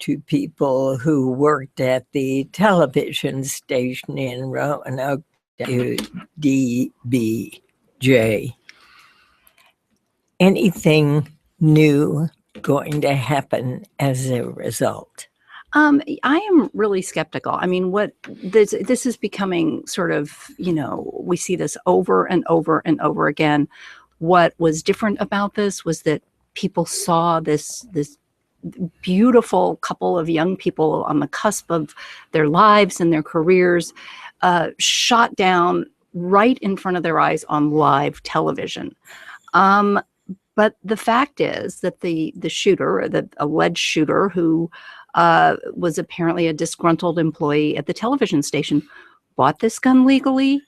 to people who worked at the television station in Roanoke, WDBJ. Anything new going to happen as a result? I am really skeptical. I mean, what this is becoming sort of, we see this over and over and over again. What was different about this was that people saw this beautiful couple of young people on the cusp of their lives and their careers shot down right in front of their eyes on live television. But the fact is that the shooter, or the alleged shooter, who was apparently a disgruntled employee at the television station, bought this gun legally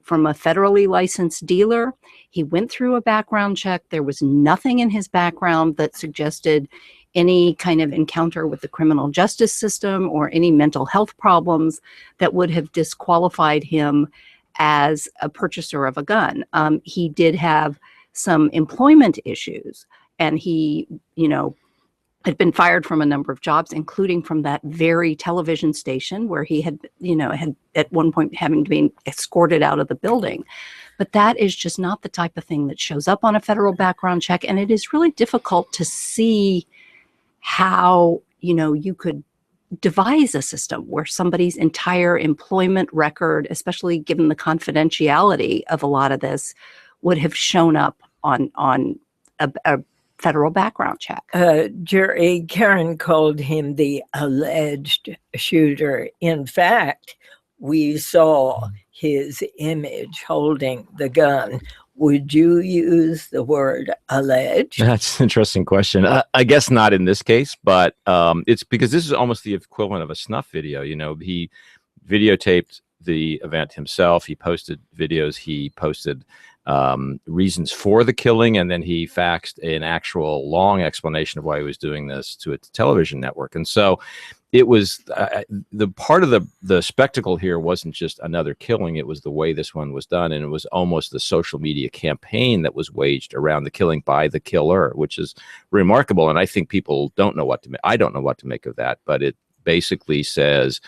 from a federally licensed dealer. He went through a background check. There was nothing in his background that suggested any kind of encounter with the criminal justice system or any mental health problems that would have disqualified him as a purchaser of a gun. He did have some employment issues, and he, had been fired from a number of jobs, including from that very television station where he had at one point having to be escorted out of the building. But that is just not the type of thing that shows up on a federal background check. And it is really difficult to see how, you could devise a system where somebody's entire employment record, especially given the confidentiality of a lot of this, would have shown up on a federal background check. Jury, Karen called him the alleged shooter. In fact, we saw his image holding the gun. Would you use the word alleged? That's an interesting question. I guess not in this case, but it's because this is almost the equivalent of a snuff video. He videotaped the event himself. He posted videos. He posted reasons for the killing, and then he faxed an actual long explanation of why he was doing this to a television network. And so it was the part of the spectacle here wasn't just another killing. It was the way this one was done, and it was almost the social media campaign that was waged around the killing by the killer, which is remarkable. And I think people don't know what to make. I don't know what to make of that, but it basically says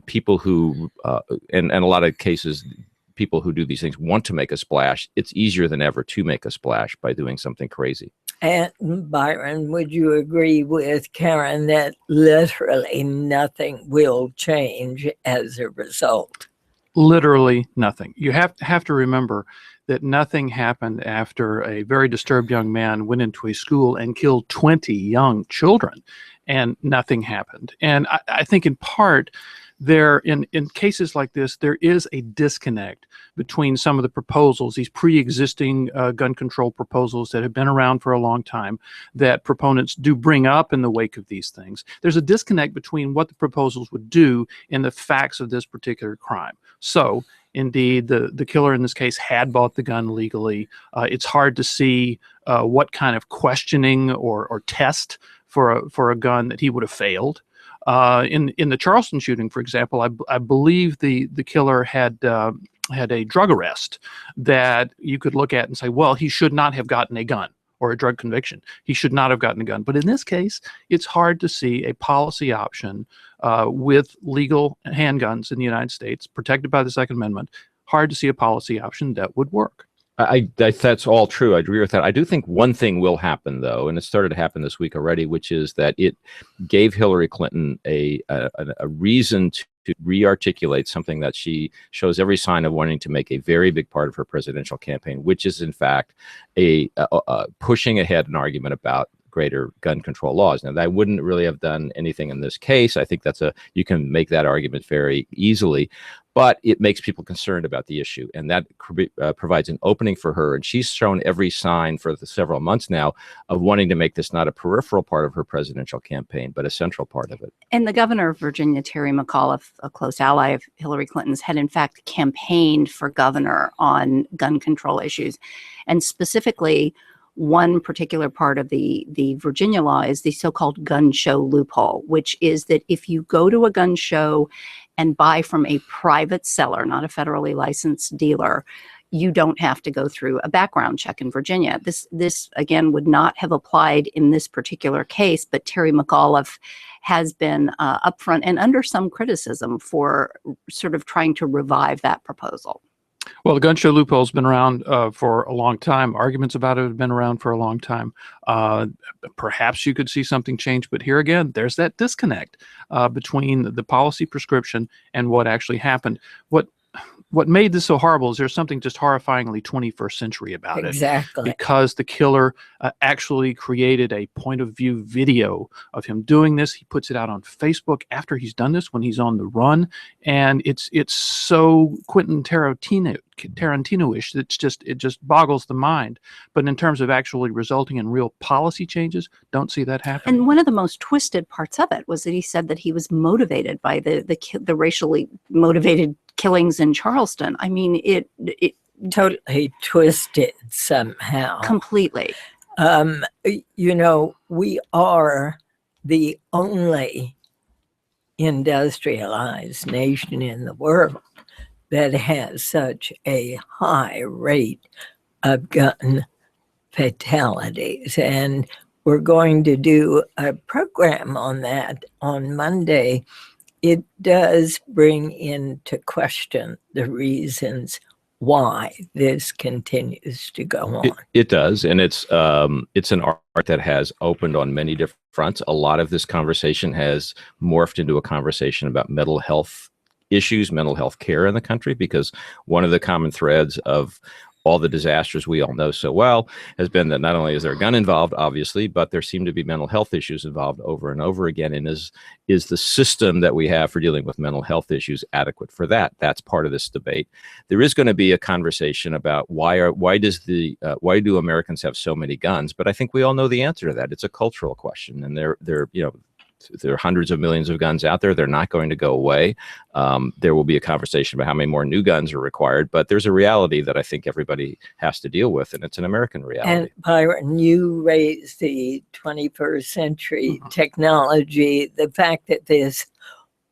people who in a lot of cases, people who do these things want to make a splash. It's easier than ever to make a splash by doing something crazy. And Byron, would you agree with Karen that literally nothing will change as a result? Literally nothing. You have to remember that nothing happened after a very disturbed young man went into a school and killed 20 young children, and nothing happened. And I think in part, in cases like this, there is a disconnect between some of the proposals, these pre-existing gun control proposals that have been around for a long time, that proponents do bring up in the wake of these things. There's a disconnect between what the proposals would do and the facts of this particular crime. So, indeed, the killer in this case had bought the gun legally. It's hard to see what kind of questioning or test for a gun that he would have failed. In the Charleston shooting, for example, I believe the killer had a drug arrest that you could look at and say, well, he should not have gotten a gun, or a drug conviction. He should not have gotten a gun. But in this case, it's hard to see a policy option with legal handguns in the United States, protected by the Second Amendment. Hard to see a policy option that would work. That's all true. I agree with that. I do think one thing will happen, though, and it started to happen this week already, which is that it gave Hillary Clinton a reason to re-articulate something that she shows every sign of wanting to make a very big part of her presidential campaign, which is, in fact, a pushing ahead an argument about greater gun control laws. Now, that wouldn't really have done anything in this case. I think you can make that argument very easily, but it makes people concerned about the issue, and that provides an opening for her. And she's shown every sign for several months now of wanting to make this not a peripheral part of her presidential campaign, but a central part of it. And the governor of Virginia, Terry McAuliffe, a close ally of Hillary Clinton's, had in fact campaigned for governor on gun control issues. And specifically, one particular part of the Virginia law is the so-called gun show loophole, which is that if you go to a gun show and buy from a private seller, not a federally licensed dealer, you don't have to go through a background check in Virginia. This again would not have applied in this particular case, but Terry McAuliffe has been upfront and under some criticism for sort of trying to revive that proposal. Well, the gun show loophole's been around for a long time. Arguments about it have been around for a long time. Perhaps you could see something change, but here again, there's that disconnect between the policy prescription and what actually happened. What made this so horrible is there's something just horrifyingly 21st century about Exactly. it. Because the killer actually created a point of view video of him doing this. He puts it out on Facebook after he's done this, when he's on the run. And it's so Quentin Tarantino-ish. It just boggles the mind. But in terms of actually resulting in real policy changes, don't see that happening. And one of the most twisted parts of it was that he said that he was motivated by the racially motivated killings in Charleston. I mean, it Totally twisted somehow. completely. You know, we are the only industrialized nation in the world that has such a high rate of gun fatalities. And we're going to do a program on that on Monday. It does bring into question the reasons why this continues to go on. It does, and it's an art that has opened on many different fronts. A lot of this conversation has morphed into a conversation about mental health issues, mental health care in the country, because one of the common threads of all the disasters we all know so well has been that not only is there a gun involved, obviously, but there seem to be mental health issues involved over and over again. And is the system that we have for dealing with mental health issues adequate for that? That's part of this debate. There is going to be a conversation about why do Americans have so many guns? But I think we all know the answer to that. It's a cultural question, and there are hundreds of millions of guns out there. They're not going to go away. There will be a conversation about how many more new guns are required, but there's a reality that I think everybody has to deal with, and it's an American reality. And Byron, you raised the 21st century technology, the fact that this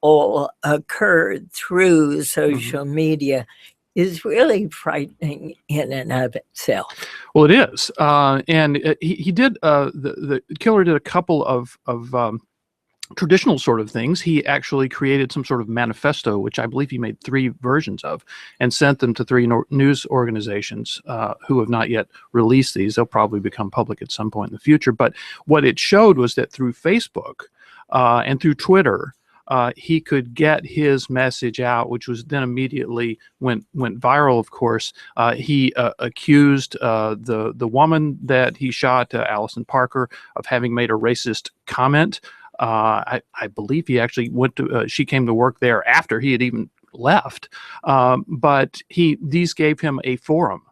all occurred through social media is really frightening in and of itself. Well, it is. And he did, the killer did a couple of traditional sort of things. He actually created some sort of manifesto, which I believe he made 3 versions of, and sent them to 3 news organizations who have not yet released these. They'll probably become public at some point in the future. But what it showed was that through Facebook and through Twitter, he could get his message out, which was then immediately went viral, of course. He accused the woman that he shot, Allison Parker, of having made a racist comment. I believe he actually she came to work there after he had even left. But these gave him a forum.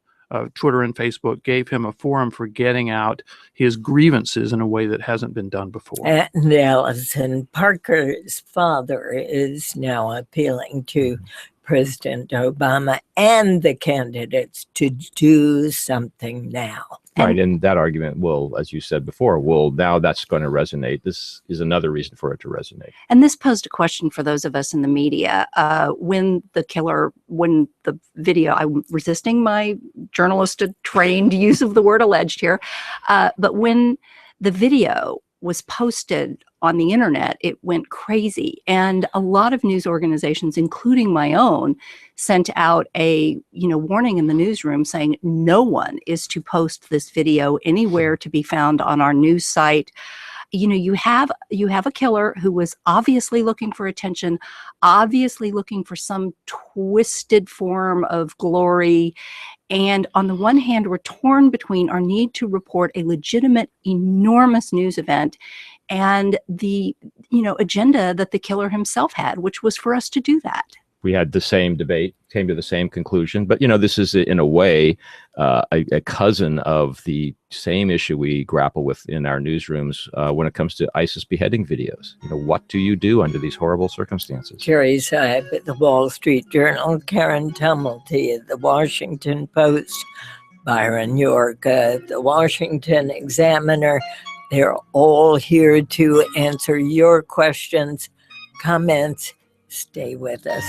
Twitter and Facebook gave him a forum for getting out his grievances in a way that hasn't been done before. And Allison Parker's father is now appealing to President Obama and the candidates to do something now. Right, and that argument will, as you said before, now that's going to resonate. This is another reason for it to resonate. And this posed a question for those of us in the media. When the video, I'm resisting my journalistic trained use of the word alleged here, but when the video was posted on the internet, it went crazy. And a lot of news organizations, including my own, sent out a warning in the newsroom saying no one is to post this video anywhere to be found on our news site. You have a killer who was obviously looking for attention, obviously looking for some twisted form of glory. And on the one hand, we're torn between our need to report a legitimate, enormous news event and the, agenda that the killer himself had, which was for us to do that. We had the same debate, came to the same conclusion. But, this is, in a way, a cousin of the same issue we grapple with in our newsrooms when it comes to ISIS beheading videos. What do you do under these horrible circumstances? Jerry Saib at the Wall Street Journal, Karen Tumulty at the Washington Post, Byron York at the Washington Examiner. They're all here to answer your questions, comments. Stay with us.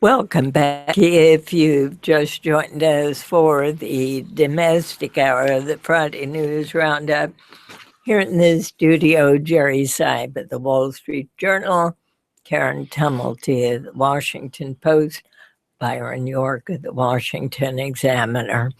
Welcome back. If you've just joined us for the domestic hour of the Friday News Roundup, here in the studio, Jerry Seib at the Wall Street Journal, Karen Tumulty of the Washington Post, Byron York of the Washington Examiner.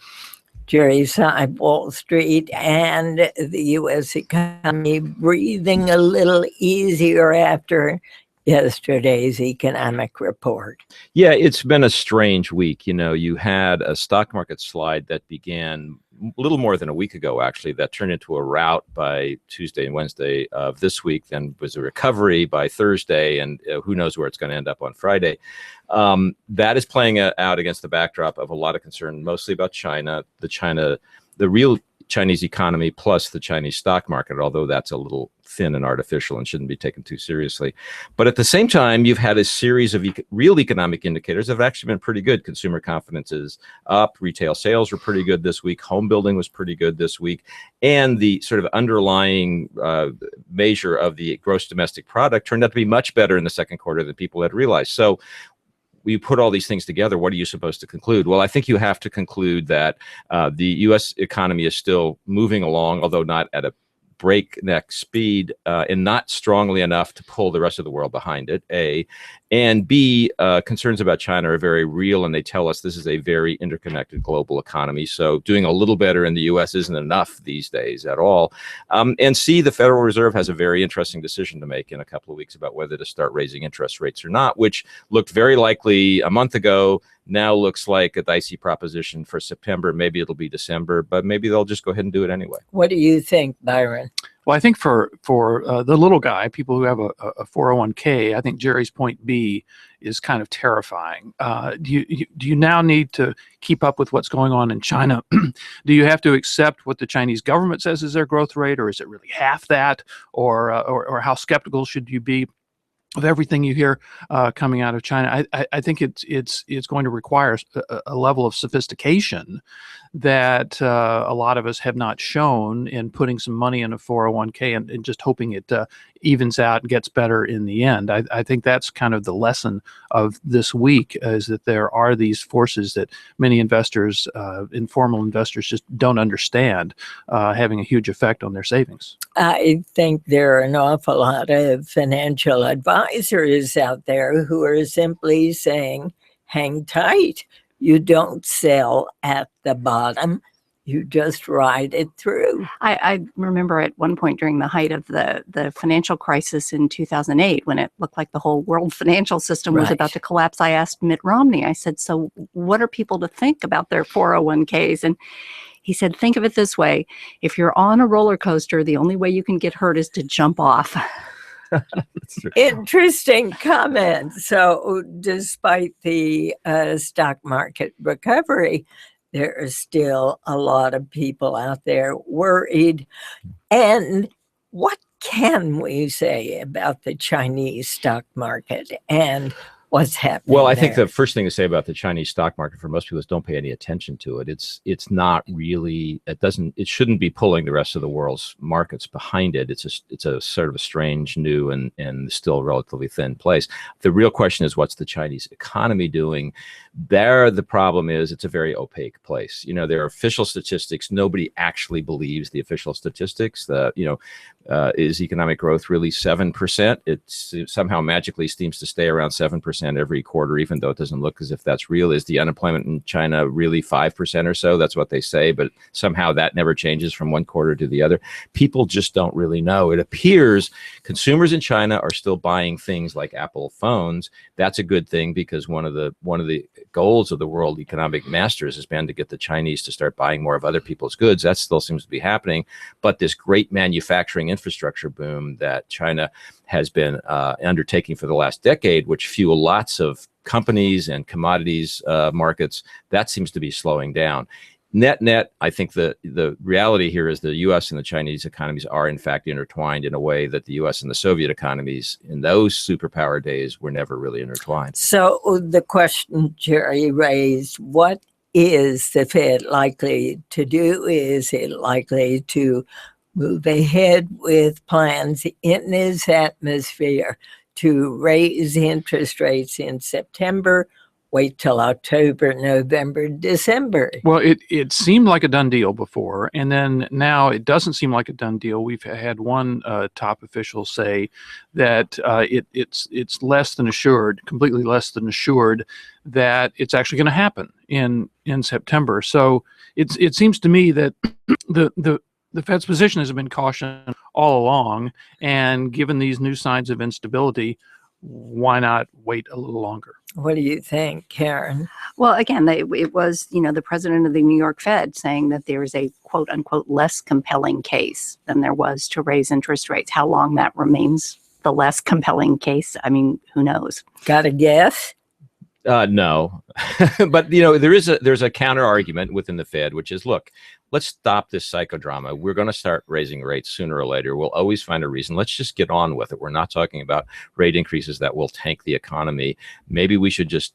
Jerry Seib, Wall Street, and the U.S. economy breathing a little easier after yesterday's economic report. Yeah, it's been a strange week. You know, you had a stock market slide that began a little more than a week ago, actually, that turned into a rout by Tuesday and Wednesday of this week, then was a recovery by Thursday, and who knows where it's going to end up on Friday. That is playing out against the backdrop of a lot of concern, mostly about China, the real Chinese economy plus the Chinese stock market, although that's a little thin and artificial and shouldn't be taken too seriously. But at the same time, you've had a series of real economic indicators that have actually been pretty good. Consumer confidence is up. Retail sales were pretty good this week. Home building was pretty good this week. And the sort of underlying measure of the gross domestic product turned out to be much better in the second quarter than people had realized. So we put all these things together. What are you supposed to conclude? Well, I think you have to conclude that the U.S. economy is still moving along, although not at a breakneck speed and not strongly enough to pull the rest of the world behind it, A. And B, concerns about China are very real, and they tell us this is a very interconnected global economy. So doing a little better in the U.S. isn't enough these days at all. And C, the Federal Reserve has a very interesting decision to make in a couple of weeks about whether to start raising interest rates or not, which looked very likely a month ago. Now looks like a dicey proposition for September. Maybe it'll be December, but maybe they'll just go ahead and do it anyway. What do you think, Byron? Well, I think for the little guy, people who have a 401k, I think Jerry's point B is kind of terrifying. Do you now need to keep up with what's going on in China? Do you have to accept what the Chinese government says is their growth rate, or is it really half that? Or how skeptical should you be of everything you hear coming out of China? I think it's going to require a level of sophistication that a lot of us have not shown in putting some money in a 401k and just hoping it evens out and gets better in the end. I think that's kind of the lesson of this week, is that there are these forces that many investors, informal investors, just don't understand, having a huge effect on their savings. I think there are an awful lot of financial advisors out there who are simply saying, hang tight. You don't sell at the bottom. You just ride it through. I remember at one point during the height of the financial crisis in 2008, when it looked like the whole world financial system was about to collapse, I asked Mitt Romney, I said, so what are people to think about their 401ks? And he said, think of it this way. If you're on a roller coaster, the only way you can get hurt is to jump off. Interesting comment. So despite the stock market recovery, there are still a lot of people out there worried. And what can we say about the Chinese stock market and what's happening? Well, I think the first thing to say about the Chinese stock market for most people is don't pay any attention to it. It's not really, it shouldn't be pulling the rest of the world's markets behind it. It's a sort of a strange, new and still relatively thin place. The real question is, what's the Chinese economy doing? There, the problem is it's a very opaque place. You know, there are official statistics. Nobody actually believes the official statistics. Is economic growth really 7%? It somehow magically seems to stay around 7% every quarter, even though it doesn't look as if that's real. Is the unemployment in China really 5% or so? That's what they say, but somehow that never changes from one quarter to the other. People just don't really know. It appears consumers in China are still buying things like Apple phones. That's a good thing, because one of the goals of the World Economic Masters has been to get the Chinese to start buying more of other people's goods. That still seems to be happening. But this great manufacturing infrastructure boom that China has been undertaking for the last decade, which fuel lots of companies and commodities markets, that seems to be slowing down. Net, I think the reality here is the U.S. and the Chinese economies are in fact intertwined in a way that the U.S. and the Soviet economies in those superpower days were never really intertwined. So the question Jerry raised, what is the Fed likely to do? Is it likely to move ahead with plans in this atmosphere to raise interest rates in September? wait till October, November, December. Well, it seemed like a done deal before, and then now it doesn't seem like a done deal. We've had one top official say that it's less than assured, completely less than assured, that it's actually going to happen in September. So it seems to me that the Fed's position has been caution all along, and given these new signs of instability, why not wait a little longer? What do you think, Karen? Well, again, it was, the president of the New York Fed saying that there is a quote unquote less compelling case than there was to raise interest rates. How long that remains the less compelling case, I mean, who knows? Got a guess? No, but there's a counter argument within the Fed, which is, look, let's stop this psychodrama. We're going to start raising rates sooner or later. We'll always find a reason. Let's just get on with it. We're not talking about rate increases that will tank the economy. Maybe we should just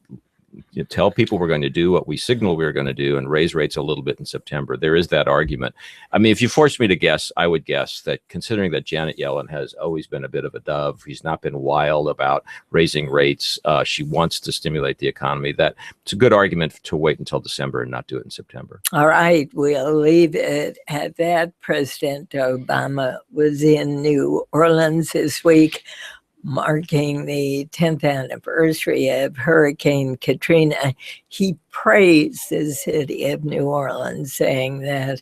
tell people we're going to do what we signal we're going to do and raise rates a little bit in September. There is that argument. I mean, if you forced me to guess, I would guess that, considering that Janet Yellen has always been a bit of a dove, he's not been wild about raising rates. She wants to stimulate the economy. That it's a good argument to wait until December and not do it in September. All right, we'll leave it at that. President Obama was in New Orleans this week, marking the 10th anniversary of Hurricane Katrina. He praised the city of New Orleans, saying that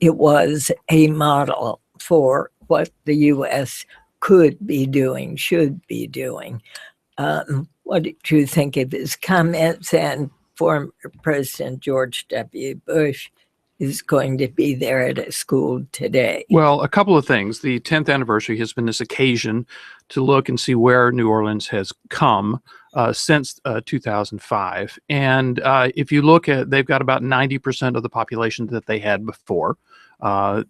it was a model for what the U.S. could be doing, should be doing. What did you think of his comments? And former President George W. Bush is going to be there at a school today. Well, a couple of things. The 10th anniversary has been this occasion to look and see where New Orleans has come since 2005. And if you look at, they've got about 90% of the population that they had before.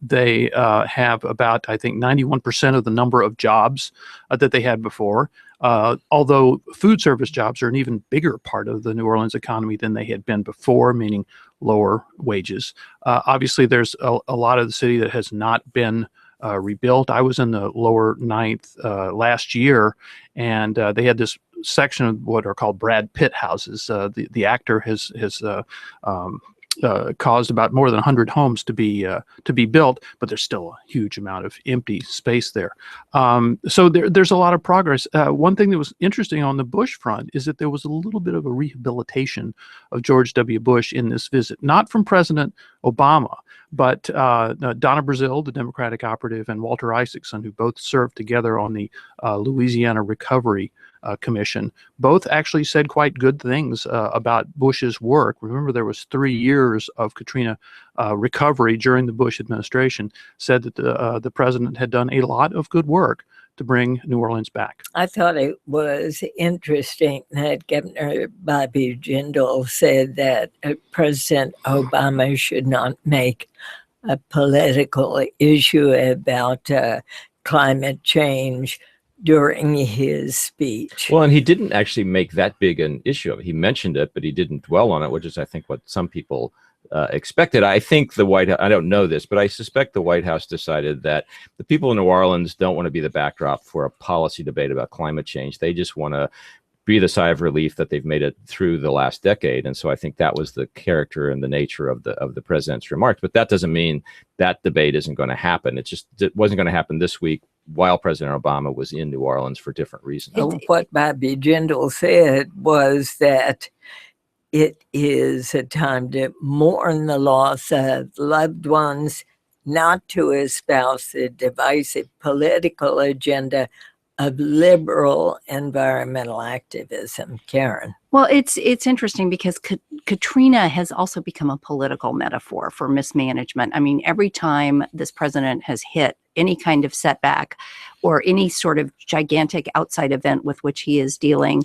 They have about, I think, 91% of the number of jobs that they had before. Although food service jobs are an even bigger part of the New Orleans economy than they had been before, meaning lower wages. Obviously, there's a lot of the city that has not been rebuilt. I was in the lower ninth last year, and they had this section of what are called Brad Pitt houses. The actor has caused about more than 100 homes to be built, but there's still a huge amount of empty space there. So there's a lot of progress. One thing that was interesting on the Bush front is that there was a little bit of a rehabilitation of George W. Bush in this visit, not from President Obama, but Donna Brazile, the Democratic operative, and Walter Isaacson, who both served together on the Louisiana Recovery Commission, both actually said quite good things about Bush's work. Remember, there was 3 years of Katrina recovery during the Bush administration. Said that the president had done a lot of good work to bring New Orleans back. I thought it was interesting that Governor Bobby Jindal said that President Obama should not make a political issue about climate change during his speech. Well, and he didn't actually make that big an issue of it. He mentioned it, but he didn't dwell on it, which is, I think, what some people expected. I think the White House, I don't know this, but I suspect the White House decided that the people in New Orleans don't want to be the backdrop for a policy debate about climate change. They just want to breathe a sigh of relief that they've made it through the last decade. And so I think that was the character and the nature of the president's remarks. But that doesn't mean that debate isn't going to happen. It wasn't going to happen this week while President Obama was in New Orleans for different reasons. What Bobby Jindal said was that it is a time to mourn the loss of loved ones, not to espouse the divisive political agenda of liberal environmental activism. Karen. Well, it's interesting because Katrina has also become a political metaphor for mismanagement. I mean, every time this president has hit any kind of setback or any sort of gigantic outside event with which he is dealing,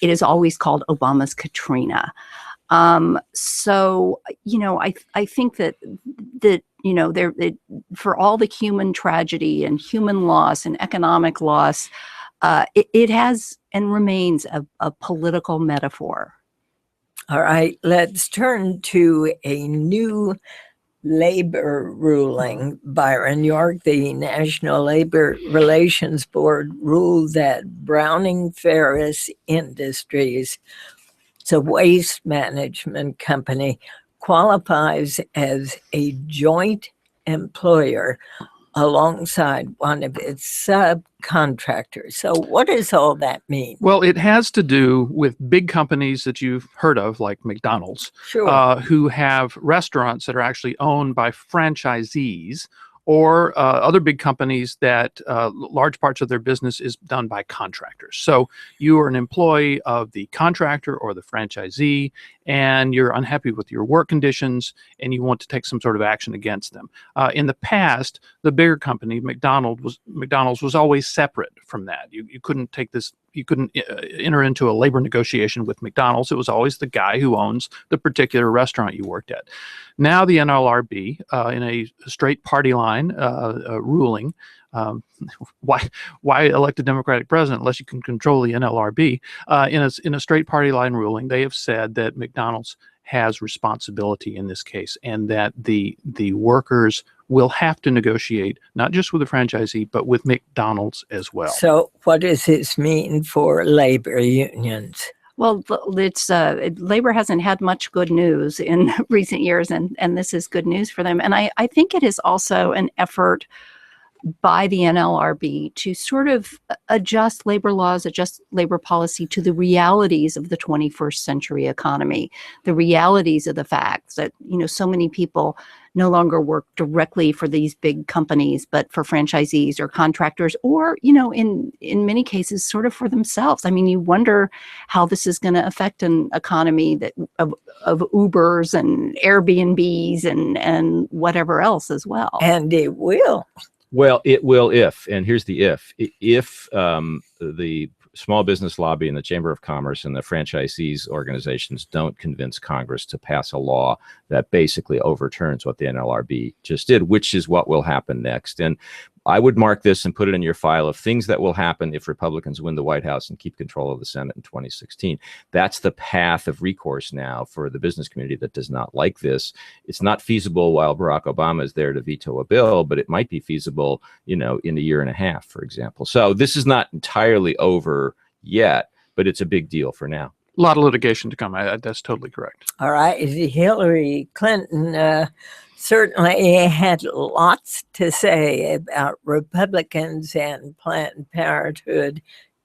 it is always called Obama's Katrina. So, I think that for all the human tragedy and human loss and economic loss, it has and remains a political metaphor. All right, let's turn to a new labor ruling. Byron York, the National Labor Relations Board, ruled that Browning Ferris Industries, it's a waste management company, qualifies as a joint employer alongside one of its subcontractors. So what does all that mean? Well, it has to do with big companies that you've heard of, like McDonald's, Sure. who have restaurants that are actually owned by franchisees, or other big companies that large parts of their business is done by contractors. So you are an employee of the contractor or the franchisee, and you're unhappy with your work conditions, and you want to take some sort of action against them. In the past, the bigger company, McDonald's was always separate from that. You couldn't take this. You couldn't enter into a labor negotiation with McDonald's. It was always the guy who owns the particular restaurant you worked at. Now the NLRB, in a straight party line ruling, why elect a Democratic president unless you can control the NLRB? In a straight party line ruling, they have said that McDonald's has responsibility in this case, and that the workers will have to negotiate not just with the franchisee, but with McDonald's as well. So what does this mean for labor unions? Well, it's labor hasn't had much good news in recent years, and this is good news for them. And I think it is also an effort by the NLRB to sort of adjust labor laws, adjust labor policy to the realities of the 21st century economy, the realities of the facts that, so many people no longer work directly for these big companies, but for franchisees or contractors, or, in many cases, sort of for themselves. I mean, you wonder how this is going to affect an economy of Ubers and Airbnbs and whatever else as well. And it will. Well, it will and here's the if the small business lobby and the Chamber of Commerce and the franchisees organizations don't convince Congress to pass a law that basically overturns what the NLRB just did, which is what will happen next. And I would mark this and put it in your file of things that will happen if Republicans win the White House and keep control of the Senate in 2016. That's the path of recourse now for the business community that does not like this. It's not feasible while Barack Obama is there to veto a bill, but it might be feasible, in a year and a half, for example. So this is not entirely over yet, but it's a big deal for now. A lot of litigation to come. That's totally correct. All right. Hillary Clinton certainly had lots to say about Republicans and Planned Parenthood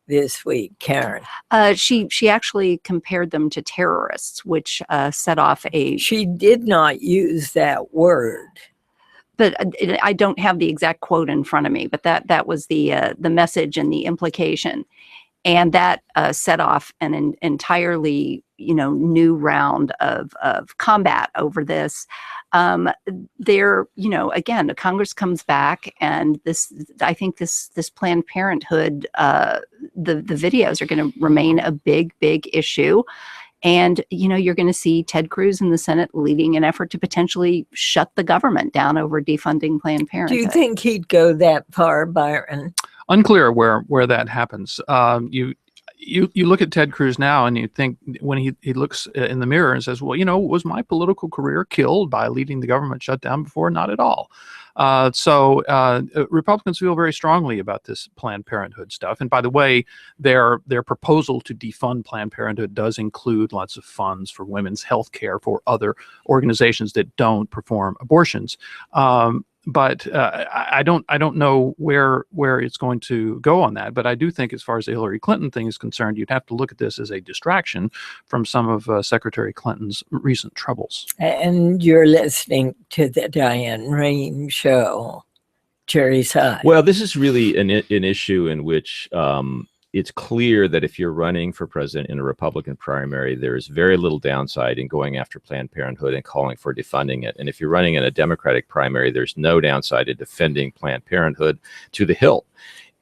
this week, Karen. She actually compared them to terrorists, which set off a... She did not use that word. But I don't have the exact quote in front of me, but that was the message and the implication. And that set off an entirely, new round of combat over this. Again, Congress comes back, and I think this Planned Parenthood, the videos are going to remain a big issue. And, you're going to see Ted Cruz in the Senate leading an effort to potentially shut the government down over defunding Planned Parenthood. Do you think he'd go that far, Byron? Unclear where that happens. You look at Ted Cruz now, and you think, when he looks in the mirror and says, well, was my political career killed by leading the government shutdown before? Not at all. So Republicans feel very strongly about this Planned Parenthood stuff. And by the way, their proposal to defund Planned Parenthood does include lots of funds for women's health care for other organizations that don't perform abortions. But I don't know where it's going to go on that. But I do think, as far as the Hillary Clinton thing is concerned, you'd have to look at this as a distraction from some of Secretary Clinton's recent troubles. And you're listening to the Diane Rehm Show. Jerry Side. Well, this is really an issue in which it's clear that if you're running for president in a Republican primary, there is very little downside in going after Planned Parenthood and calling for defunding it. And if you're running in a Democratic primary, there's no downside in defending Planned Parenthood to the hilt.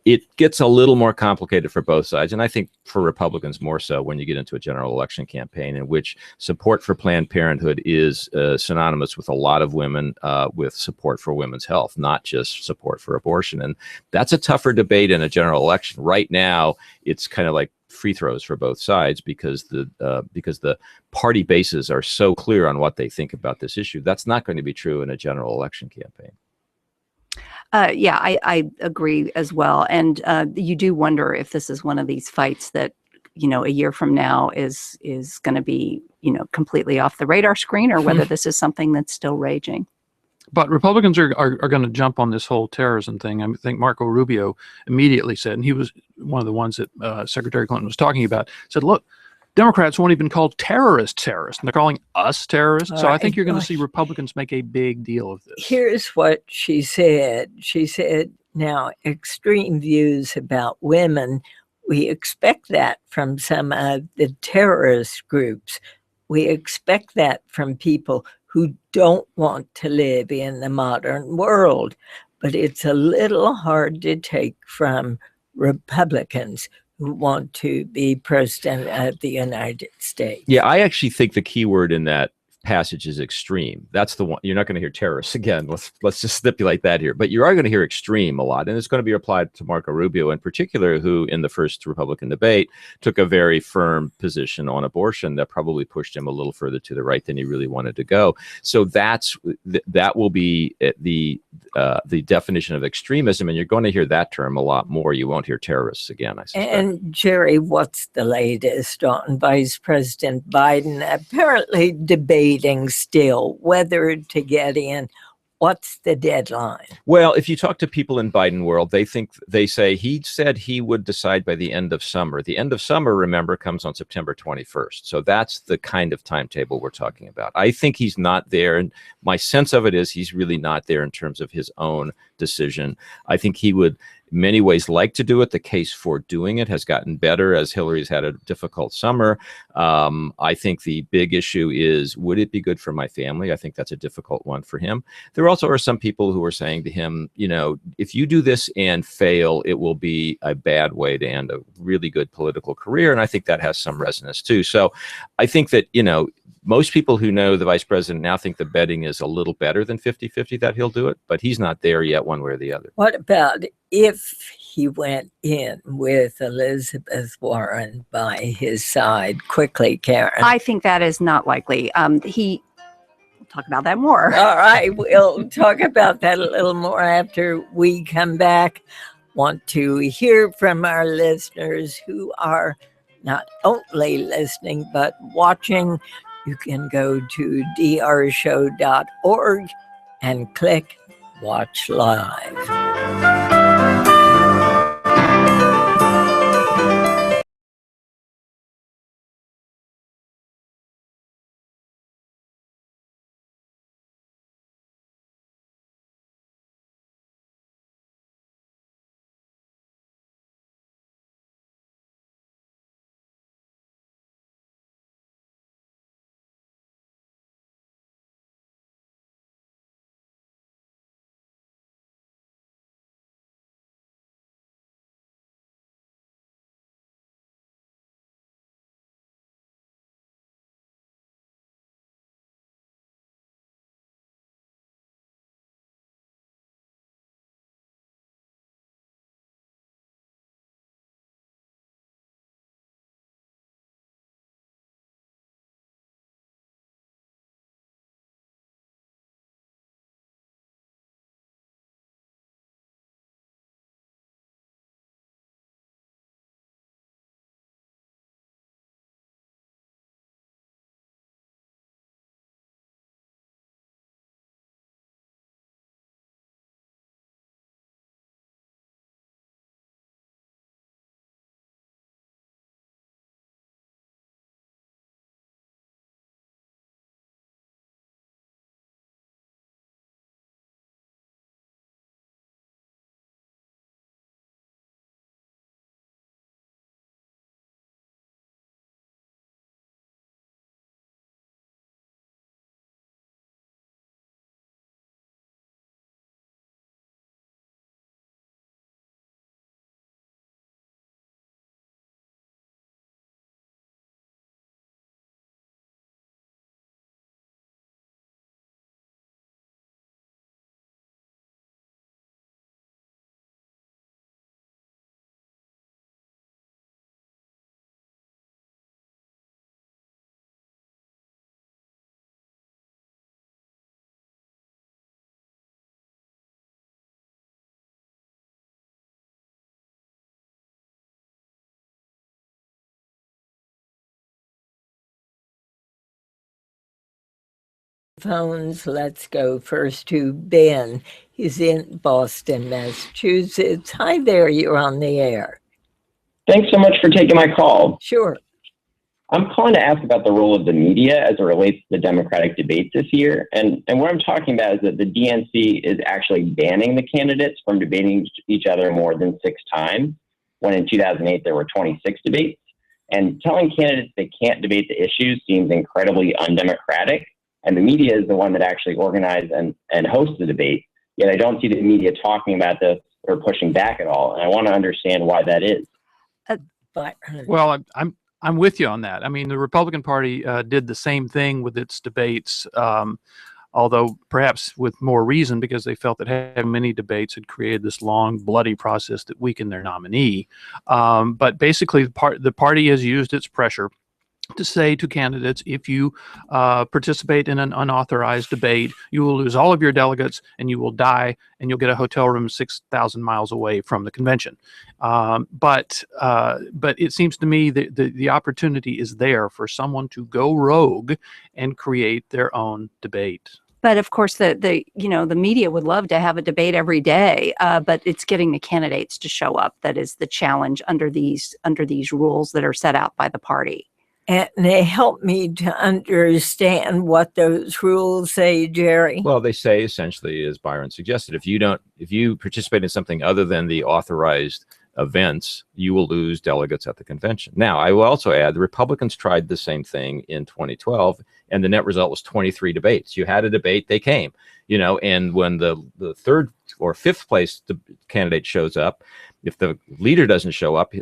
It gets a little more complicated for both sides, and I think for Republicans more so when you get into a general election campaign in which support for Planned Parenthood is synonymous with a lot of women, with support for women's health, not just support for abortion. And that's a tougher debate in a general election. Right now, it's kind of like free throws for both sides because the party bases are so clear on what they think about this issue. That's not going to be true in a general election campaign. I agree as well. And you do wonder if this is one of these fights that a year from now is going to be, completely off the radar screen, or whether this is something that's still raging. But Republicans are going to jump on this whole terrorism thing. I think Marco Rubio immediately said, and he was one of the ones that Secretary Clinton was talking about, said, look, Democrats won't even call terrorists, and they're calling us terrorists. So I think you're going to see Republicans make a big deal of this. Here's what she said. She said, now, extreme views about women, we expect that from some of the terrorist groups. We expect that from people who don't want to live in the modern world. But it's a little hard to take from Republicans who want to be president of the United States. Yeah, I actually think the key word in that passage is extreme. That's the one. You're not going to hear terrorists again. Let's just stipulate that here. But you are going to hear extreme a lot, and it's going to be applied to Marco Rubio in particular, who in the first Republican debate took a very firm position on abortion that probably pushed him a little further to the right than he really wanted to go. So that will be the definition of extremism, and you're going to hear that term a lot more. You won't hear terrorists again, I suspect. And Jerry, what's the latest on Vice President Biden apparently debating still whether to get in? What's the deadline? Well, if you talk to people in Biden world, they say he said he would decide by the end of summer. The end of summer, remember, comes on September 21st. So that's the kind of timetable we're talking about. I think he's not there. And my sense of it is he's really not there in terms of his own decision. I think he would, in many ways, like to do it. The case for doing it has gotten better as Hillary's had a difficult summer. I think the big issue is, would it be good for my family? I think that's a difficult one for him. There also are some people who are saying to him, if you do this and fail, it will be a bad way to end a really good political career. And I think that has some resonance too. So I think that, most people who know the vice president now think the betting is a little better than 50-50 that he'll do it, but he's not there yet one way or the other. What about if he went in with Elizabeth Warren by his side? Quickly, Karen. I think that is not likely. We'll talk about that more. All right, we'll talk about that a little more after we come back. Want to hear from our listeners who are not only listening, but watching. You can go to drshow.org and click Watch Live. Phones. Let's go first to Ben. He's in Boston, Massachusetts. Hi there, you're on the air. Thanks so much for taking my call. Sure. I'm calling to ask about the role of the media as it relates to the Democratic debates this year. And what I'm talking about is that the DNC is actually banning the candidates from debating each other more than 6 times, when in 2008 there were 26 debates. And telling candidates they can't debate the issues seems incredibly undemocratic. And the media is the one that actually organized and hosts the debate. Yet I don't see the media talking about this or pushing back at all. And I want to understand why that is. Well, I'm with you on that. I mean, the Republican Party did the same thing with its debates, although perhaps with more reason, because they felt that having many debates had created this long, bloody process that weakened their nominee. But basically, the party has used its pressure to say to candidates, if you participate in an unauthorized debate, you will lose all of your delegates and you will die, and you'll get a hotel room 6,000 miles away from the convention. But it seems to me that the opportunity is there for someone to go rogue and create their own debate. But of course, the media would love to have a debate every day, but it's getting the candidates to show up that is the challenge under these rules that are set out by the party. And they help me to understand what those rules say, Jerry. Well, they say essentially, as Byron suggested, if you participate in something other than the authorized events, you will lose delegates at the convention. Now, I will also add the Republicans tried the same thing in 2012, and the net result was 23 debates. You had a debate, they came, and when the third or fifth place candidate shows up, if the leader doesn't show up,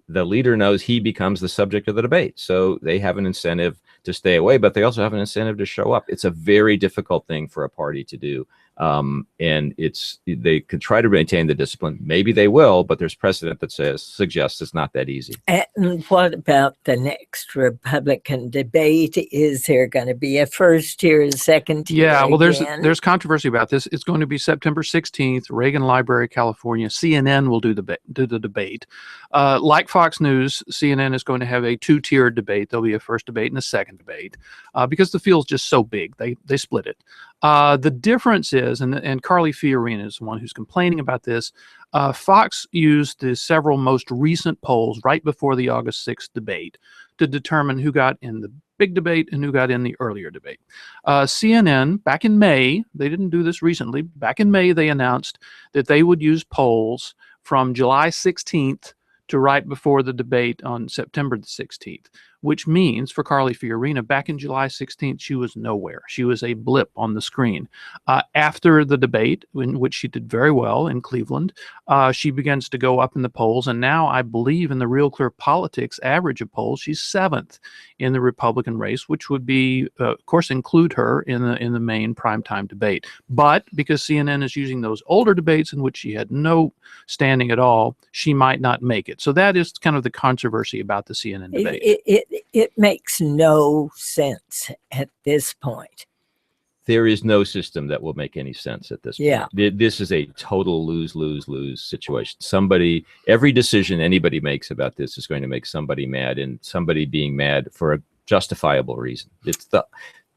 the leader knows he becomes the subject of the debate. So they have an incentive to stay away, but they also have an incentive to show up. It's a very difficult thing for a party to do. And they could try to maintain the discipline. Maybe they will, but there's precedent that suggests it's not that easy. And what about the next Republican debate? Is there going to be a first tier, a second tier? Yeah, well, again? there's controversy about this. It's going to be September 16th, Reagan Library, California. CNN will do the debate. Like Fox News, CNN is going to have a 2-tiered debate. There'll be a first debate and a second debate because the field's just so big. They split it. The difference is, and Carly Fiorina is the one who's complaining about this, Fox used the several most recent polls right before the August 6th debate to determine who got in the big debate and who got in the earlier debate. CNN, back in May, they didn't do this recently, back in May they announced that they would use polls from July 16th to right before the debate on September the 16th, which means for Carly Fiorina, back in July 16th, she was nowhere. She was a blip on the screen. After the debate, in which she did very well in Cleveland, she begins to go up in the polls. And now I believe in the Real Clear Politics average of polls, she's 7th in the Republican race, which would be, of course, include her in the main primetime debate. But because CNN is using those older debates in which she had no standing at all, she might not make it. So that is kind of the controversy about the CNN debate. It makes no sense at this point. There is no system that will make any sense at this point. This is a total lose situation. Every decision anybody makes about this is going to make somebody mad, and somebody being mad for a justifiable reason.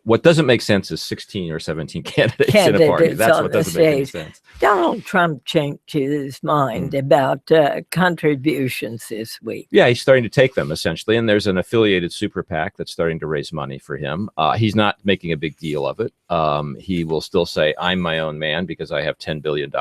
What doesn't make sense is 16 or 17 candidates in a party. That's what doesn't make any sense. Donald Trump changed his mind about contributions this week. Yeah, he's starting to take them, essentially. And there's an affiliated super PAC that's starting to raise money for him. He's not making a big deal of it. He will still say, I'm my own man because I have $10 billion.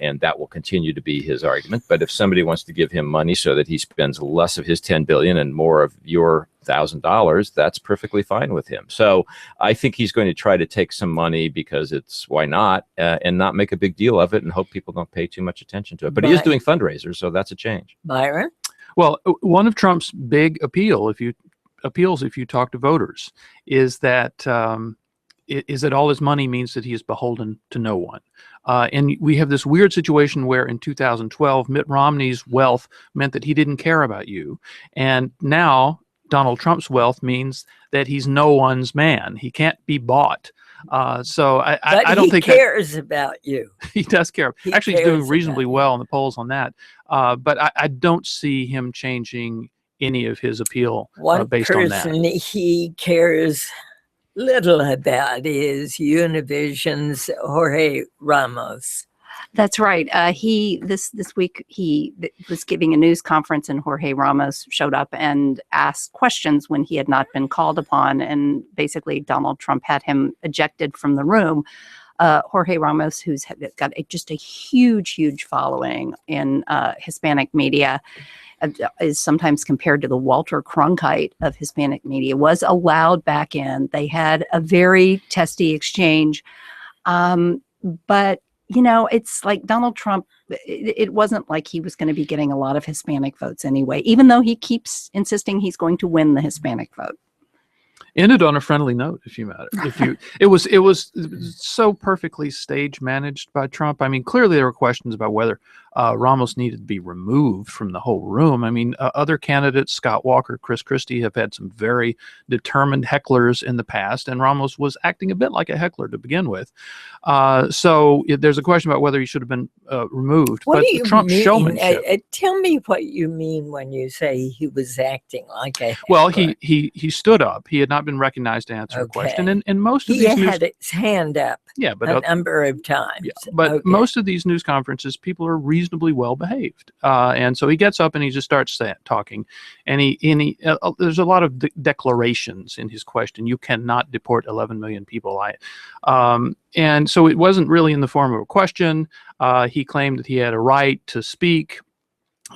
And that will continue to be his argument. But if somebody wants to give him money so that he spends less of his $10 billion and more of your $1,000, that's perfectly fine with him. So I think he's going to try to take some money because why not, and not make a big deal of it and hope people don't pay too much attention to it. But he is doing fundraisers, so that's a change. Byron? Well, one of Trump's big appeals, if you talk to voters, is that all his money means that he is beholden to no one. And we have this weird situation where in 2012, Mitt Romney's wealth meant that he didn't care about you. And now Donald Trump's wealth means that he's no one's man. He can't be bought. So I don't think he cares about you. He does care. Actually, he's doing reasonably well in the polls on that. But I don't see him changing any of his appeal based on that. One person he cares little about is Univision's Jorge Ramos. That's right. This week he was giving a news conference, and Jorge Ramos showed up and asked questions when he had not been called upon. And basically, Donald Trump had him ejected from the room. Jorge Ramos, who's got just a huge following in Hispanic media, is sometimes compared to the Walter Cronkite of Hispanic media, was allowed back in. They had a very testy exchange, but it's like Donald Trump, it wasn't like he was going to be getting a lot of Hispanic votes anyway, even though he keeps insisting he's going to win the Hispanic vote. Ended on a friendly note, it was so perfectly stage managed by Trump. I mean, clearly there were questions about whether Ramos needed to be removed from the whole room. I mean, other candidates, Scott Walker, Chris Christie, have had some very determined hecklers in the past, and Ramos was acting a bit like a heckler to begin with. So there's a question about whether he should have been removed. What but do you Trump mean? Showmanship. Tell me what you mean when you say he was acting like a heckler. Well, he stood up. He had not been recognized to answer a question, and most of he these had his hand up a number of times. Yeah, but most of these news conferences, people are reasonably well behaved, and so he gets up and he just starts talking, and he there's a lot of declarations in his question. You cannot deport 11 million people. And so it wasn't really in the form of a question. He claimed that he had a right to speak.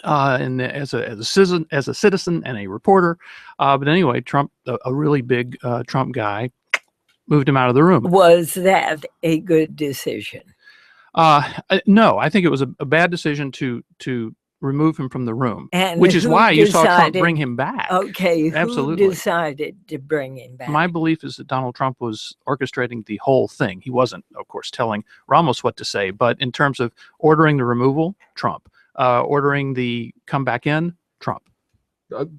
And as a citizen and a reporter, but anyway, Trump, a really big Trump guy, moved him out of the room. Was that a good decision? No, I think it was a bad decision to remove him from the room, and which is why you saw Trump bring him back. Okay, absolutely. Who decided to bring him back? My belief is that Donald Trump was orchestrating the whole thing. He wasn't, of course, telling Ramos what to say, but in terms of ordering the removal, Trump. Ordering the come back in, Trump.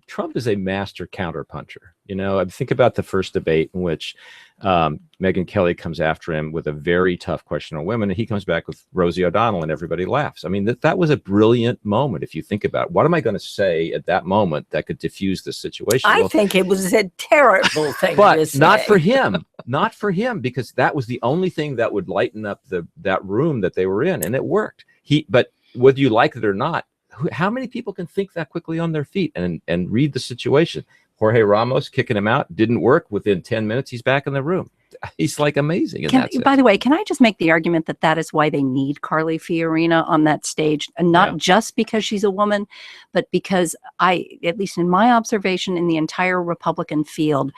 Trump is a master counterpuncher. Think about the first debate in which Megyn Kelly comes after him with a very tough question on women, and he comes back with Rosie O'Donnell, and everybody laughs. I mean, that was a brilliant moment if you think about it. What am I going to say at that moment that could diffuse this situation? I think it was a terrible thing but to say. Not for him. Not for him, because that was the only thing that would lighten up that room that they were in, and it worked. But whether you like it or not, how many people can think that quickly on their feet and read the situation? Jorge Ramos kicking him out didn't work. Within 10 minutes, he's back in the room. He's like amazing. By the way, can I just make the argument that is why they need Carly Fiorina on that stage, and not just because she's a woman, but because at least in my observation in the entire Republican field,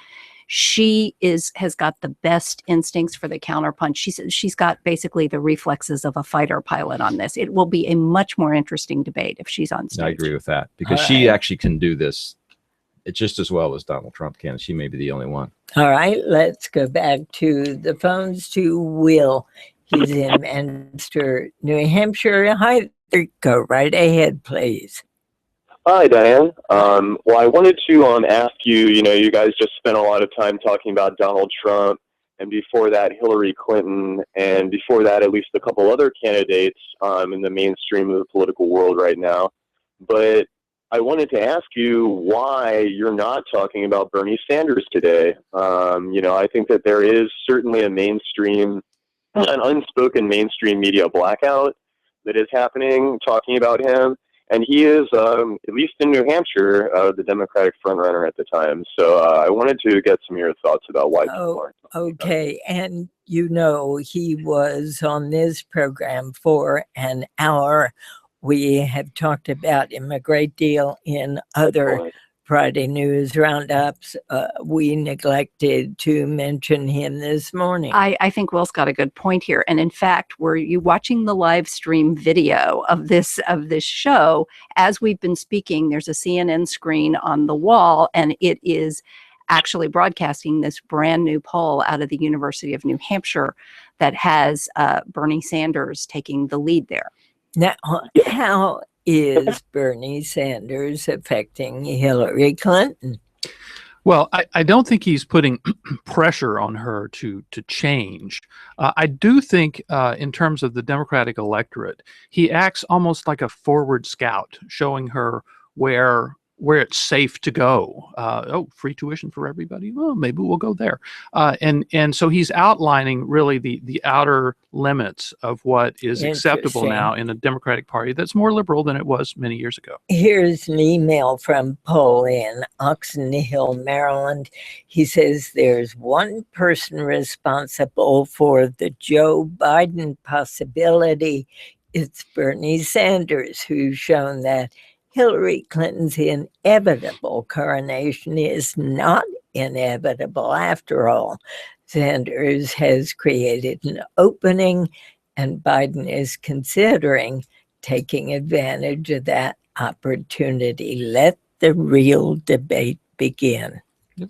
she has got the best instincts for the counterpunch. She's got basically the reflexes of a fighter pilot on this. It will be a much more interesting debate if she's on stage. I agree with that, because she actually can do this just as well as Donald Trump can. She may be the only one. All right, let's go back to the phones to Will. He's in Manchester, New Hampshire. Hi there. Go right ahead, please. Hi, Diane. Well, I wanted to ask you, you guys just spent a lot of time talking about Donald Trump, and before that, Hillary Clinton, and before that, at least a couple other candidates in the mainstream of the political world right now. But I wanted to ask you why you're not talking about Bernie Sanders today. I think that there is certainly an unspoken mainstream media blackout that is happening talking about him. And he is, at least in New Hampshire, the Democratic frontrunner at the time. So I wanted to get some of your thoughts about why people aren't. Okay. And he was on this program for an hour. We have talked about him a great deal in other Friday News Roundups. We neglected to mention him this morning. I think Will's got a good point here. And in fact, were you watching the live stream video of this show? As we've been speaking, there's a CNN screen on the wall, and it is actually broadcasting this brand new poll out of the University of New Hampshire that has Bernie Sanders taking the lead there. Now, how is Bernie Sanders affecting Hillary Clinton? Well, I don't think he's putting pressure on her to change. I do think in terms of the Democratic electorate, he acts almost like a forward scout, showing her where where it's safe to go. Free tuition for everybody. Well, maybe we'll go there. And so he's outlining really the outer limits of what is acceptable now in a Democratic Party that's more liberal than it was many years ago. Here's an email from Paul in Oxon Hill, Maryland. He says there's one person responsible for the Joe Biden possibility. It's Bernie Sanders, who's shown that Hillary Clinton's inevitable coronation is not inevitable after all. Sanders has created an opening, and Biden is considering taking advantage of that opportunity. Let the real debate begin.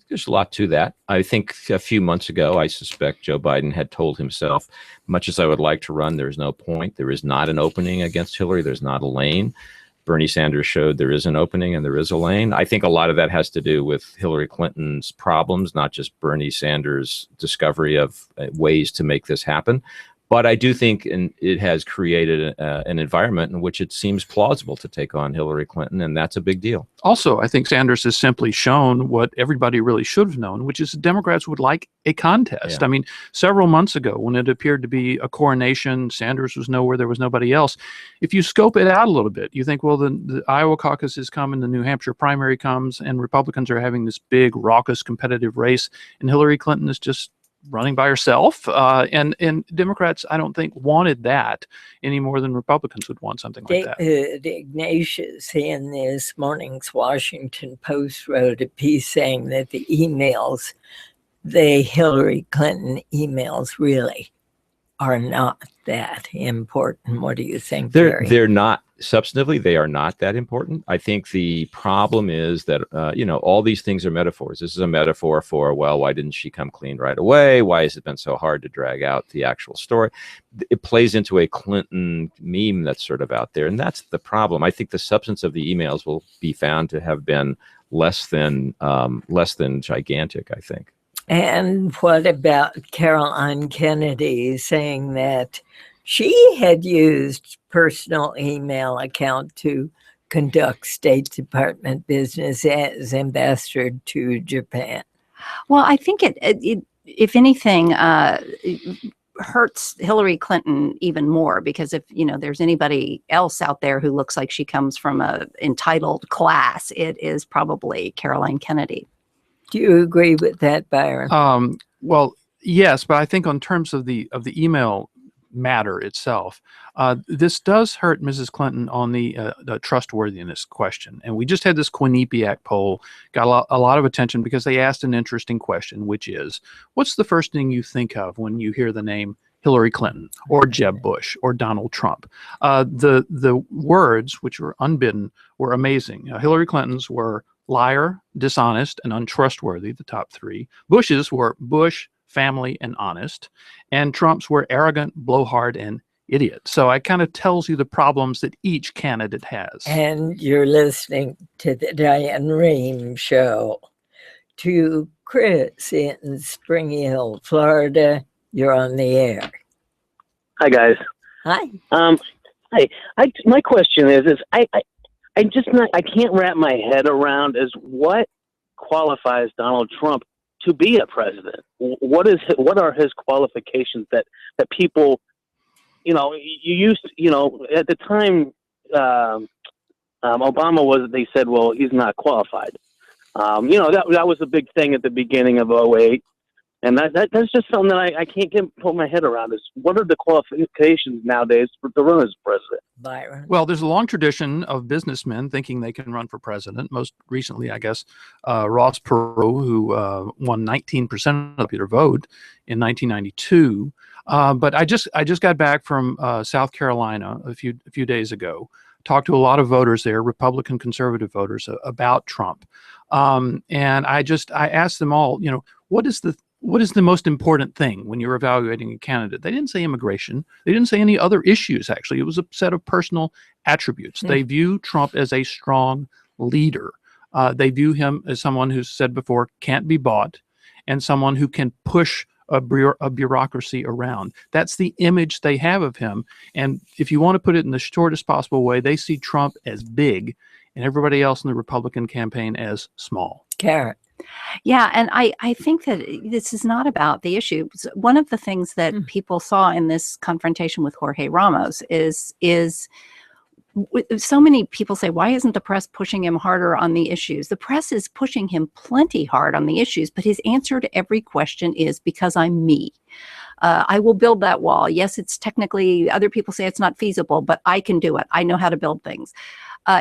There's a lot to that. I think a few months ago, I suspect Joe Biden had told himself, much as I would like to run, there's no point. There is not an opening against Hillary. There's not a lane. Bernie Sanders showed there is an opening and there is a lane. I think a lot of that has to do with Hillary Clinton's problems, not just Bernie Sanders' discovery of ways to make this happen. But I do think it has created an environment in which it seems plausible to take on Hillary Clinton, and that's a big deal. Also, I think Sanders has simply shown what everybody really should have known, which is Democrats would like a contest. Yeah. I mean, several months ago, when it appeared to be a coronation, Sanders was nowhere, there was nobody else. If you scope it out a little bit, you think, well, the Iowa caucus is coming, the New Hampshire primary comes, and Republicans are having this big, raucous, competitive race, and Hillary Clinton is just running by herself, and Democrats, I don't think, wanted that any more than Republicans would want something like that. David Ignatius in this morning's Washington Post wrote a piece saying that the Hillary Clinton emails really are not that important. What do you think, Jerry? They're not substantively. They are not that important. I think the problem is that all these things are metaphors. This is a metaphor for, well, why didn't she come clean right away? Why has it been so hard to drag out the actual story? It plays into a Clinton meme that's sort of out there, and that's the problem. I think the substance of the emails will be found to have been less than gigantic, I think. And what about Caroline Kennedy saying that she had used personal email account to conduct State Department business as ambassador to Japan? Well, I think it if anything, it hurts Hillary Clinton even more, because if there's anybody else out there who looks like she comes from a entitled class, it is probably Caroline Kennedy. Do you agree with that, Byron? Well, yes, but I think on terms of the email matter itself, this does hurt Mrs. Clinton on the trustworthiness question. And we just had this Quinnipiac poll, got a lot of attention because they asked an interesting question, which is, what's the first thing you think of when you hear the name Hillary Clinton or Jeb Bush or Donald Trump? The words, which were unbidden, were amazing. Hillary Clinton's were liar, dishonest, and untrustworthy, the top three. Bush's were Bush, family, and honest. And Trump's were arrogant, blowhard, and idiot. So it kind of tells you the problems that each candidate has. And you're listening to the Diane Rehm Show. To Chris in Spring Hill, Florida, you're on the air. Hi, guys. Hi. Hi. My question is I can't wrap my head around is what qualifies Donald Trump to be a president. What are his qualifications that people, you used to, at the time Obama they said, well, he's not qualified. That was a big thing at the beginning of 2008. And that's just something that I can't put my head around is what are the qualifications nowadays to run as president? Byron. Well, there's a long tradition of businessmen thinking they can run for president. Most recently, I guess, Ross Perot, who won 19% of the popular vote in 1992. But I just got back from South Carolina a few days ago. Talked to a lot of voters there, Republican conservative voters, about Trump. And I asked them all, what is the most important thing when you're evaluating a candidate? They didn't say immigration. They didn't say any other issues, actually. It was a set of personal attributes. They view Trump as a strong leader. They view him as someone who's said before, can't be bought, and someone who can push a bureaucracy around. That's the image they have of him. And if you want to put it in the shortest possible way, they see Trump as big and everybody else in the Republican campaign as small. Karen. Yeah, and I think that this is not about the issue. One of the things that people saw in this confrontation with Jorge Ramos is so many people say, why isn't the press pushing him harder on the issues? The press is pushing him plenty hard on the issues, but his answer to every question is, because I'm me. I will build that wall. Yes, it's technically, other people say it's not feasible, but I can do it. I know how to build things.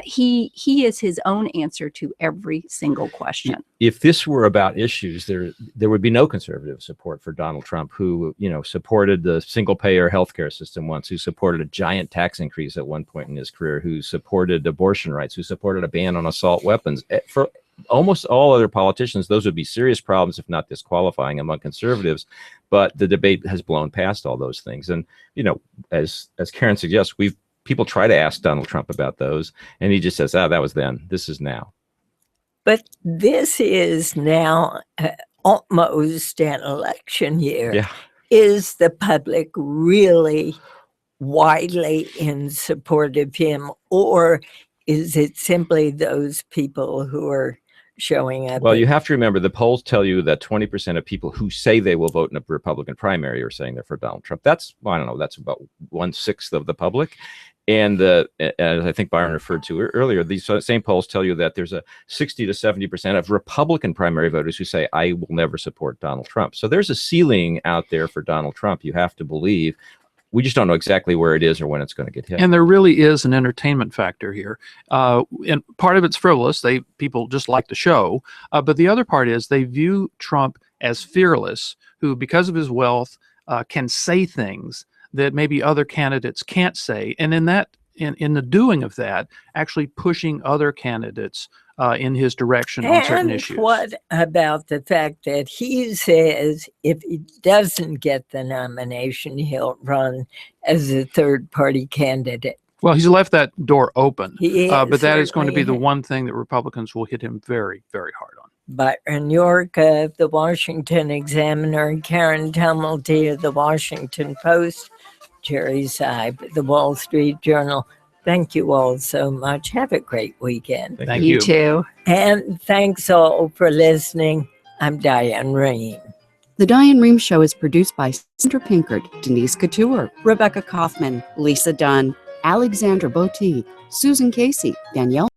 He is his own answer to every single question. If this were about issues, there would be no conservative support for Donald Trump, who supported the single-payer healthcare system once, who supported a giant tax increase at one point in his career, who supported abortion rights, who supported a ban on assault weapons. For almost all other politicians, those would be serious problems, if not disqualifying among conservatives. But the debate has blown past all those things, and as Karen suggests, people try to ask Donald Trump about those, and he just says, that was then. This is now. But this is now almost an election year. Yeah. Is the public really widely in support of him, or is it simply those people who are showing up? Well, you have to remember, the polls tell you that 20% of people who say they will vote in a Republican primary are saying they're for Donald Trump. That's, I don't know, that's about 1/6 of the public. And as I think Byron referred to earlier, these same polls tell you that there's a 60 to 70% of Republican primary voters who say, I will never support Donald Trump. So there's a ceiling out there for Donald Trump, you have to believe. We just don't know exactly where it is or when it's going to get hit. And there really is an entertainment factor here. And part of it's frivolous. People just like the show. But the other part is they view Trump as fearless, who, because of his wealth, can say things that maybe other candidates can't say. And in the doing of that, actually pushing other candidates in his direction on certain issues. And what about the fact that he says if he doesn't get the nomination, he'll run as a third-party candidate? Well, he's left that door open. But that is going to be the certainly one thing that Republicans will hit him very, very hard on. Byron York of the Washington Examiner, and Karen Tumulty of the Washington Post, Jerry Seib of the Wall Street Journal. Thank you all so much. Have a great weekend. Thank you. You too. And thanks all for listening. I'm Diane Rehm. The Diane Rehm Show is produced by Sandra Pinkert, Denise Couture, Rebecca Kaufman, Lisa Dunn, Alexandra Botti, Susan Casey, Danielle